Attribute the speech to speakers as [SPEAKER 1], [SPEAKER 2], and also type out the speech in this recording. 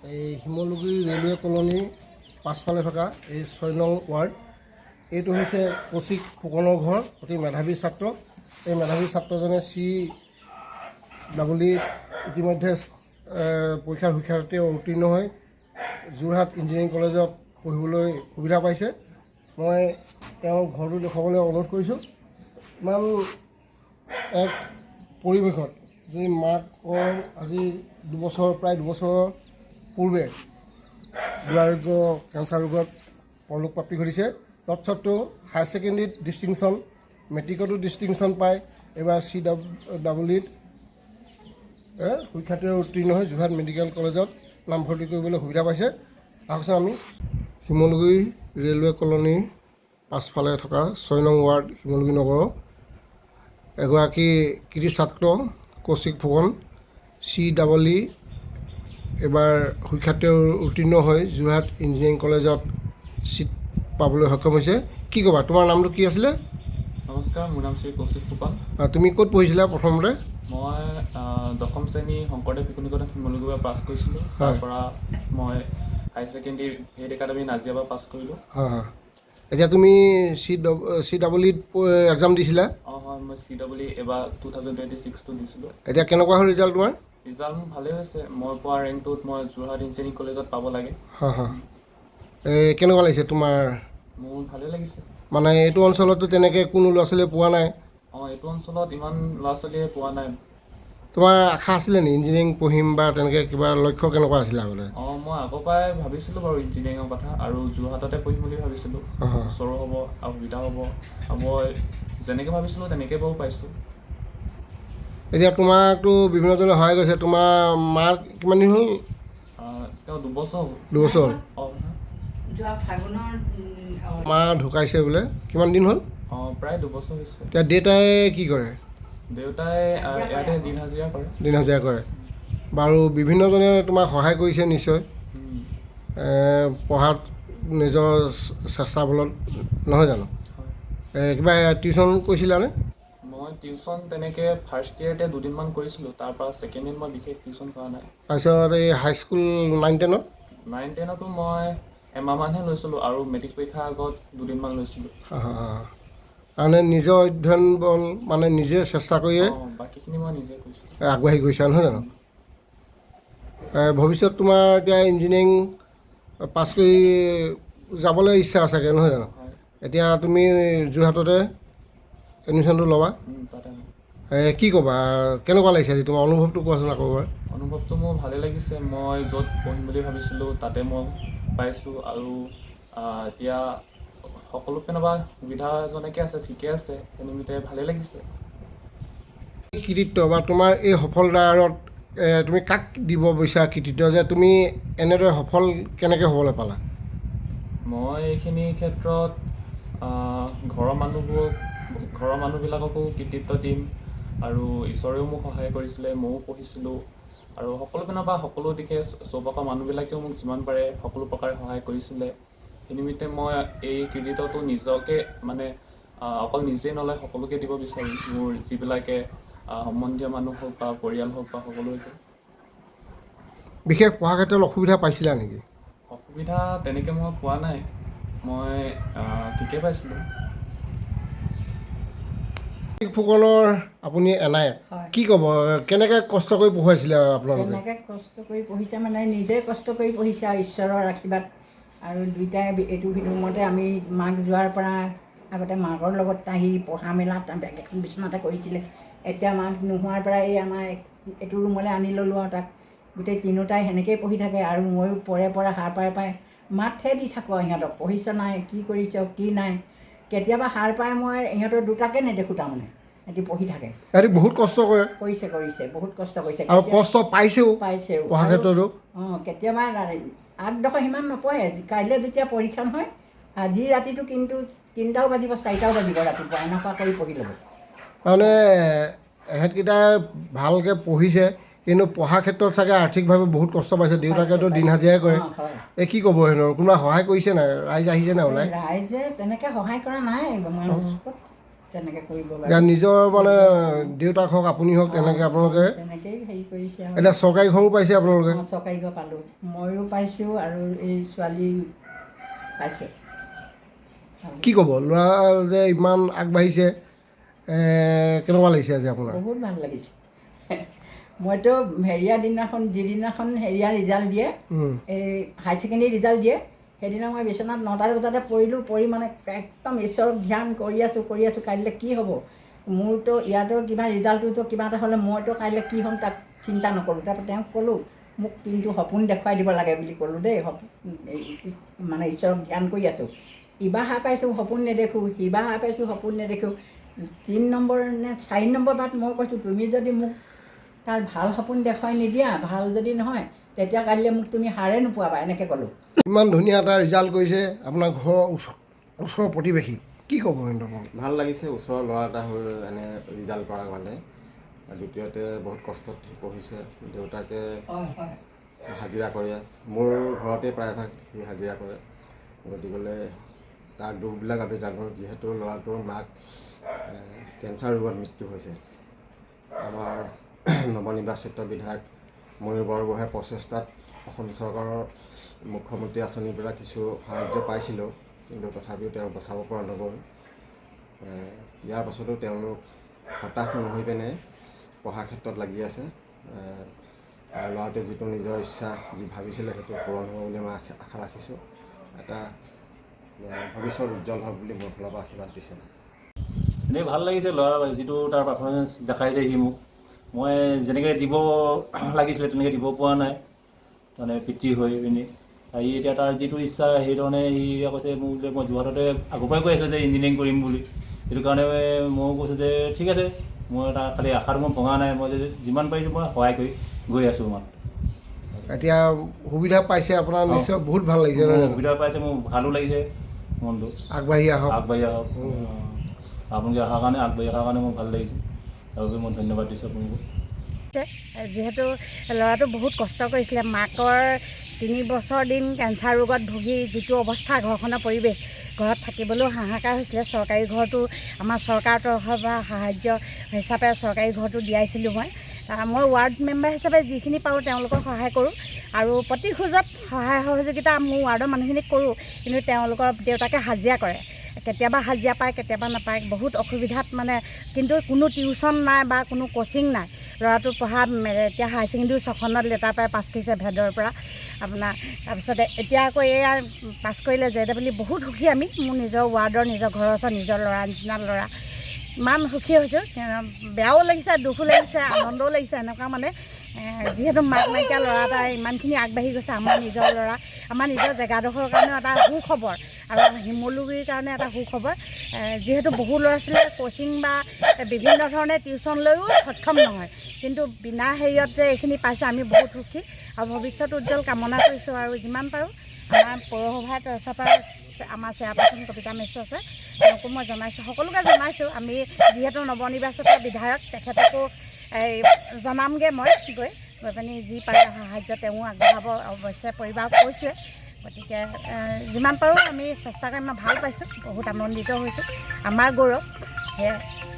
[SPEAKER 1] এই শিমলুগুৰি ৰেলৱে কলনীৰ পাছফালে থকা এই 6 নং ৱাৰ্ড। এইটো হৈছে কৌশিক ফুকনৰ ঘৰ, অতি মেধাৱী ছাত্ৰ। এই মেধাৱী ছাত্ৰজনে CEE ইতিমধ্যে পৰীক্ষাৰ সুখ্যাতিৰে উত্তীৰ্ণ হৈ যোৰহাট ইঞ্জিনিয়াৰিং কলেজত পঢ়িবলৈ সুবিধা পাইছে। মই তেওঁৰ ঘৰটো দেখুৱাবলৈ অনুৰোধ কৰিছোঁ। ইমান এক পৰিৱেশত যি মাকৰ আজি প্ৰায় দুবছৰৰ পূৰ্বে দুৰাৰোগ্য কেঞ্চাৰ ৰোগত পৰলোকপ্ৰাপ্তি ঘটিছে। তৎসত্ত্বেও হায়াৰ ছেকেণ্ডেৰীত ডিষ্টিংশ্যন, মেট্ৰিকতো ডিষ্টিংশ্যন পায়। এইবাৰ CEE সুখ্যাতিৰে উত্তীৰ্ণ হৈ যোৰহাট মেডিকেল কলেজত নামভৰ্তি কৰিবলৈ সুবিধা পাইছে। আহকচোন আমি শিমলুগুৰি ৰেলৱে কলনীৰ পাছফালে থকা 6 নং ৱাৰ্ড শিমলুগুৰি নগৰৰ এগৰাকী কৃতি ছাত্ৰ কৌশিক ফুকন CEE এবাৰ সুখ্যাতিৰে উত্তীৰ্ণ হৈ যোৰহাট ইঞ্জিনিয়াৰিং কলেজত চিট পাবলৈ সক্ষম হৈছে। কি ক'বা, তোমাৰ নামটো কি আছিলে?
[SPEAKER 2] নমস্কাৰ, মোৰ নাম শ্ৰী কৌশিক ফুকন।
[SPEAKER 1] তুমি ক'ত পঢ়িছিলা প্ৰথমতে?
[SPEAKER 2] মই 10ম শ্ৰেণী শংকৰদেৱ শিশু নিকেতন শিমলুগুৰিৰ পৰা পাছ কৰিছিলোঁ। তাৰ পৰা মই হায়াৰ ছেকেণ্ডেৰী ভেট একাডেমী নাজিৰাৰ পৰা পাছ কৰিলোঁ।
[SPEAKER 1] হয় হয়। এতিয়া তুমি CEE এক্সাম দিছিলা?
[SPEAKER 2] হয়, মই CEE এবাৰ 2026টো দিছিলোঁ।
[SPEAKER 1] এতিয়া কেনেকুৱা হ'ল ৰিজাল্ট তোমাৰ?
[SPEAKER 2] ৰিজাল্ট মোৰ ভালেই হৈছে। মই পোৱা ৰেংকটোত মই যোৰহাট ইঞ্জিনিয়াৰিং কলেজত পাব লাগে।
[SPEAKER 1] হয় হয়। কেনেকুৱা লাগিছে তোমাৰ?
[SPEAKER 2] মোৰ ভালেই লাগিছে।
[SPEAKER 1] মানে এইটো অঞ্চলতো তেনেকৈ কোনো ল'ৰা ছোৱালীয়ে পোৱা নাই?
[SPEAKER 2] এইটো অঞ্চলত ইমান ল'ৰা ছোৱালীয়ে পোৱা নাই।
[SPEAKER 1] তোমাৰ আশা আছিলে নি ইঞ্জিনিয়াৰিং পঢ়িম বা তেনেকৈ কিবা লক্ষ্য কেনেকুৱা আছিলে আগতে?
[SPEAKER 2] মই আগৰ পৰাই ভাবিছিলোঁ বাৰু ইঞ্জিনিয়াৰিঙৰ কথা, আৰু যোৰহাটতে পঢ়িম বুলি ভাবিছিলোঁ। ওচৰো হ'ব আৰু সুবিধা হ'ব, আৰু মই যেনেকৈ ভাবিছিলোঁ তেনেকৈ বাৰু পাইছোঁ।
[SPEAKER 1] এতিয়া তোমাকতো বিভিন্নজনে সহায় কৰিছে। তোমাৰ মাৰ কিমান দিন হ'ল?
[SPEAKER 2] তেওঁ 2 বছৰ হ'ল।
[SPEAKER 1] 2 বছৰ হ'ল? মা ঢুকাইছে বোলে, কিমান দিন হ'ল?
[SPEAKER 2] প্ৰায় 2 বছৰ হৈছে।
[SPEAKER 1] এতিয়া দেউতাই কি কৰে?
[SPEAKER 2] দেউতাই ইয়াতে দিন হাজিৰা কৰে।
[SPEAKER 1] দিন হাজিৰা কৰে। বাৰু বিভিন্নজনে তোমাক সহায় কৰিছে নিশ্চয় পঢ়াত, নিজৰ চেষ্টাৰ বলত, নহয় জানো? কিবা টিউশ্যন কৰিছিলানে?
[SPEAKER 2] মই টিউশ্যন তেনেকৈ ফাৰ্ষ্ট ইয়েৰতে 2দিনমান কৰিছিলোঁ। তাৰপৰা ছেকেণ্ড ইয়েৰত মই বিশেষ টিউশ্যন কৰা নাই।
[SPEAKER 1] তাৰপিছত এই হাইস্কুল 9-10ত?
[SPEAKER 2] 9-10তো মই এমাহমানহে লৈছিলোঁ, আৰু মেট্ৰিক পৰীক্ষাৰ আগত 2দিনমান লৈছিলোঁ।
[SPEAKER 1] মানে নিজৰ অধ্যয়ন বল, মানে নিজে চেষ্টা কৰিয়ে
[SPEAKER 2] বাকীখিনি মই নিজে কৰিছোঁ।
[SPEAKER 1] আগবাঢ়ি গৈছা, নহয় জানো? ভৱিষ্যত তোমাৰ এতিয়া ইঞ্জিনিয়াৰিং পাছ কৰি যাবলৈ ইচ্ছা আছেগৈ, নহয় জানো? এতিয়া তুমি যোৰহাটতে এডমিশ্যনটো ল'বা। কি ক'বা, কেনেকুৱা লাগিছে আজি তোমাৰ অনুভৱটো কোৱাচোন আকৌ এবাৰ।
[SPEAKER 2] অনুভৱটো মোৰ ভালেই লাগিছে। মই য'ত পঢ়িম বুলি ভাবিছিলোঁ তাতে মই পাইছোঁ, আৰু এতিয়া সকলো পিনৰ পৰা সুবিধাজনকে আছে, ঠিকে আছে। সেইনিমিত্তে ভালেই লাগিছে।
[SPEAKER 1] কৃতিত্ব বা তোমাৰ এই সফলতাৰ আঁৰত তুমি কাক দিব বিচাৰা কৃতিত্ব, যে তুমি এনেদৰে সফল কেনেকৈ হ'বলৈ পালা?
[SPEAKER 2] মই এইখিনি ক্ষেত্ৰত ঘৰৰ মানুহবিলাককো কৃতিত্ব দিম, আৰু ঈশ্বৰৰ মোক সহায় কৰিছিলে। ময়ো পঢ়িছিলোঁ, আৰু সকলো পিনৰ পৰা সকলো দিশে চৌপাশৰ মানুহবিলাকেও মোক যিমান পাৰে সকলো প্ৰকাৰে সহায় কৰিছিলে। সেই নিমিত্তে মই এই কৃতিত্বটো নিজকে মানে অকল নিজেই নলয় সকলোকে দিব বিচাৰিম। মোৰ যিবিলাকে সম্বন্ধীয় মানুহ হওক বা পৰিয়াল হওক বা সকলোকে।
[SPEAKER 1] বিশেষ পঢ়াৰ ক্ষেত্ৰত অসুবিধা পাইছিলা নেকি?
[SPEAKER 2] অসুবিধা তেনেকৈ মই পোৱা নাই, মই ঠিকেই পাইছিলোঁ।
[SPEAKER 1] ফুকনৰ আপুনি এনায়েক, কি ক'ব, কেনেকৈ কষ্ট কৰি পঢ়ুৱাইছিলে আপোনালোকে?
[SPEAKER 3] কেনেকৈ কষ্ট কৰি পঢ়িছে মানে নিজে কষ্ট কৰি পঢ়িছে, আৰু ঈশ্বৰৰ আশীৰ্বাদ। আৰু দুইটাই এইটো ৰুমতে আমি মাক যোৱাৰ পৰা আগতে মাকৰ লগত আহি পঢ়া মেলা এখন বিচনাতে কৰিছিলে। এতিয়া মাক নোহোৱাৰ পৰা এই আমাৰ এইটো ৰুমলৈ আনি ল'লোঁ, আৰু তাক গোটেই তিনিওটাই সেনেকৈয়ে পঢ়ি থাকে। আৰু ময়ো পৰা সাৰ পাই মাতহে দি থাকোঁ আৰু সিহঁতক, পঢ়িছ নাই, কি কৰিছ, কি নাই। কেতিয়াবা সাৰ পাই মই ইহঁতৰ দুটাকে নেদেখোঁ, তাৰমানে সিহঁতি পঢ়ি থাকে।
[SPEAKER 1] সিহঁতি বহুত কষ্ট
[SPEAKER 3] কৰিছে বহুত কষ্ট কৰিছে,
[SPEAKER 1] আৰু কষ্ট পাইছেও পঢ়া ক্ষেত্ৰতো।
[SPEAKER 3] কেতিয়াবা আগডোখৰ সিমান নপঢ়ে। কাইলৈ যেতিয়া পৰীক্ষা নহয়, আজি ৰাতিটো কিন্তু 3টাও বাজিব 4টাও বাজিব ৰাতিপুৱা, এনেকুৱা কৰি পঢ়ি ল'ব।
[SPEAKER 1] মানে এহেঁতকেইটা ভালকৈ পঢ়িছে, কিন্তু পঢ়াৰ ক্ষেত্ৰত চাগে আৰ্থিকভাৱে বহুত কষ্ট পাইছে। দেউতাকেতো দিন হাজিৰাই কৰে। কি ক'ব সিহঁতৰ? কোনোবা সহায় কৰিছে নাই? ৰাইজ আহিছে নাই ওলাই?
[SPEAKER 3] ৰাইজে তেনেকৈ সহায় কৰা নাই। তেনেকৈ কৰিব
[SPEAKER 1] এতিয়া
[SPEAKER 3] বাৰু
[SPEAKER 1] নিজৰ মানে দেউতাক হওক আপুনি হওক তেনেকৈ আপোনালোকে
[SPEAKER 3] তেনেকেই হেৰি কৰিছে আৰু
[SPEAKER 1] এতিয়া চৰকাৰী ঘৰো পাইছে আপোনালোকে
[SPEAKER 3] চৰকাৰী ঘৰ পালোঁ ময়ো পাইছোঁ আৰু এই ছোৱালী পাইছে
[SPEAKER 1] কি ক'ব ল'ৰা যে ইমান আগবাঢ়িছে কেনেকুৱা লাগিছে আজি আপোনাৰ
[SPEAKER 3] বহুত ভাল লাগিছে মইতো হেৰিয়া দিনাখন যিদিনাখন হেৰিয়া ৰিজাল্ট দিয়ে এই হাই ছেকেণ্ডেৰী ৰিজাল্ট দিয়ে সেইদিনা মই বিচনাত 9টা বজাতে পৰিলোঁ পৰি মানে একদম ঈশ্বৰক ধ্যান কৰি আছোঁ কাইলৈ কি হ'ব মোৰতো ইয়াতো কিবা ৰিজাল্টটোতো কিবা এটা হ'লে মইতো কাইলৈ কি হ'ম তাক চিন্তা নকৰোঁ তাৰপৰা তেওঁক ক'লোঁ মোক কিন্তু সপোন দেখুৱাই দিব লাগে বুলি ক'লোঁ দেই মানে ঈশ্বৰক ধ্যান কৰি আছোঁ ইবাৰ সাৰ পাইছোঁ সপোন নেদেখোঁ সিবাৰ সাৰ পাইছোঁ সপোন নেদেখোঁ 3 নম্বৰ নে 4 নম্বৰ বাৰত মই কৈছোঁ তুমি যদি মোক তাৰ ভাল সপোন দেখুৱাই নিদিয়া ভাল যদি নহয় তেতিয়া কাইলৈ মোক তুমি হাৰে নোপোৱাবা এনেকৈ ক'লোঁ
[SPEAKER 1] ইমান ধুনীয়া এটা ৰিজাল্ট কৰিছে আপোনাৰ ঘৰৰ ওচৰৰ প্ৰতিবেশী কি ক'ব কিন্তু
[SPEAKER 4] ভাল লাগিছে ওচৰৰ ল'ৰা এটা হৈ এনে ৰিজাল্ট কৰা মানে দ্বিতীয়তে বহুত কষ্টত পঢ়িছে দেউতাকে হাজিৰা কৰে মোৰ ঘৰতে প্ৰায়ভাগ সি হাজিৰা কৰে গতিকে তাৰ দুখবিলাক আমি জানো যিহেতু ল'ৰাটোৰ মাক কেঞ্চাৰ ৰোগত মৃত্যু হৈছে আমাৰ নৱনিৰ্বাচিত বিধায়ক ময়ূৰ বৰগোহাঁইৰ প্ৰচেষ্টাত অসম চৰকাৰৰ মুখ্যমন্ত্ৰী আঁচনিৰ পৰা কিছু সাহাৰ্য পাইছিলোঁ কিন্তু তথাপিও তেওঁ বচাব পৰা নগ'ল ইয়াৰ পাছতো তেওঁলোক হতাশ নহৈ পিনে পঢ়াৰ ক্ষেত্ৰত লাগি আছে আৰু ল'ৰাটোৱে যিটো নিজৰ ইচ্ছা যি ভাবিছিলে সেইটো পূৰণ হ'ব বুলি মই আশা ৰাখিছোঁ এটা ভৱিষ্যত উজ্জ্বল হওক বুলি মোৰ ফালৰ পৰা আশীৰ্বাদ দিছোঁ
[SPEAKER 5] এনেই ভাল লাগিছে ল'ৰা যিটো তাৰ পাৰফৰ্মেঞ্চ দেখাইছে সি মোক মই যেনেকৈ দিব লাগিছিলে তেনেকৈ দিব পৰা নাই মানে পিতৃ হৈ পিনি সি এতিয়া তাৰ যিটো ইচ্ছা সেইধৰণে সি কৈছে মোক বোলে মই যোৰহাটতে আগৰ পৰাই কৈ আছিলোঁ যে ইঞ্জিনিয়াৰিং কৰিম বুলি সেইটো কাৰণে ময়ো কৈছোঁ যে ঠিক আছে মই তাৰ খালি আশাটো মই ভঙা নাই মই যিমান পাৰিছোঁ মই সহায় কৰি গৈ আছোঁ মানে
[SPEAKER 1] এতিয়া সুবিধা পাইছে আপোনাৰ নিশ্চয় বহুত ভাল লাগিছে
[SPEAKER 5] সুবিধা পাইছে মোৰ ভালো লাগিছে মনটো
[SPEAKER 1] আগবাঢ়ি আহক
[SPEAKER 5] আপোনালোকে অহাৰ কাৰণে আগবাঢ়ি অহাৰ কাৰণে মোৰ ভাল লাগিছে আৰু মই ধন্যবাদ দিছোঁ আপোনালোকক
[SPEAKER 6] যিহেতু ল'ৰাটো বহুত কষ্ট কৰিছিলে মাকৰ 3 বছৰ দিন কেঞ্চাৰ ৰোগত ভুগি যিটো অৱস্থা ঘৰখনৰ পৰিৱেশ ঘৰত থাকিবলৈও হাহাকাৰ হৈছিলে চৰকাৰী ঘৰটো আমাৰ চৰকাৰৰ তৰফৰ পৰা সাহাৰ্য হিচাপে চৰকাৰী ঘৰটো দিয়াইছিলোঁ মই ৱাৰ্ড মেম্বাৰ হিচাপে যিখিনি পাৰোঁ তেওঁলোকক সহায় কৰোঁ আৰু প্ৰতি খোজত সহায় সহযোগিতা মোৰ ৱাৰ্ডৰ মানুহখিনিক কৰোঁ কিন্তু তেওঁলোকৰ দেউতাকে হাজিৰা কৰে কেতিয়াবা হাজিৰা পায় কেতিয়াবা নাপায় বহুত অসুবিধাত মানে কিন্তু কোনো টিউশ্যন নাই বা কোনো কোচিং নাই ল'ৰাটো পঢ়া এতিয়া হাই ছেকেণ্ডেৰী 6খনত লেটাৰ পাই পাছ কৰিছে ভেদৰ পৰা আপোনাৰ তাৰপিছতে এতিয়া আকৌ এয়া পাছ কৰিলে JW বহুত সুখী আমি মোৰ নিজৰ ৱাৰ্ডৰ নিজৰ ঘৰৰ ওচৰৰ নিজৰ ল'ৰা নিচিনা ল'ৰা ইমান সুখী হৈছোঁ বেয়াও লাগিছে দুখো লাগিছে আনন্দও লাগিছে এনেকুৱা মানে যিহেতু মাক নাইকিয়া ল'ৰা এটা ইমানখিনি আগবাঢ়ি গৈছে আমাৰ নিজৰ ল'ৰা আমাৰ নিজৰ জেগাডোখৰৰ কাৰণেও এটা সুখবৰ আৰু শিমলুগুৰিৰ কাৰণে এটা সুখবৰ যিহেতু বহু ল'ৰা ছোৱালীয়ে কোচিং বা বিভিন্ন ধৰণে টিউশ্যন লৈও সক্ষম নহয় কিন্তু বিনা হেৰিয়ত যে এইখিনি পাইছে আমি বহুত সুখী আৰু ভৱিষ্যত উজ্জ্বল কামনা কৰিছোঁ আৰু যিমান পাৰোঁ আমাৰ পৌৰসভাৰ তৰফৰ পৰা আমাৰ চেয়াৰপাৰ্চন কবিতা মিশ্ৰ আছে তেওঁকো মই জনাইছোঁ সকলোকে জনাইছোঁ আমি যিহেতু নৱনিৰ্বাচিত বিধায়ক তেখেতকো জনামগৈ মই গৈ পিনি যি পাৰে সাহাৰ্য তেওঁ আগবঢ়াব অৱশ্যে পৰিবাৰক কৈছোঁৱে গতিকে যিমান পাৰোঁ আমি চেষ্টা কৰি মই ভাল পাইছোঁ বহুত আনন্দিত হৈছোঁ আমাৰ গৌৰৱ সেয়াই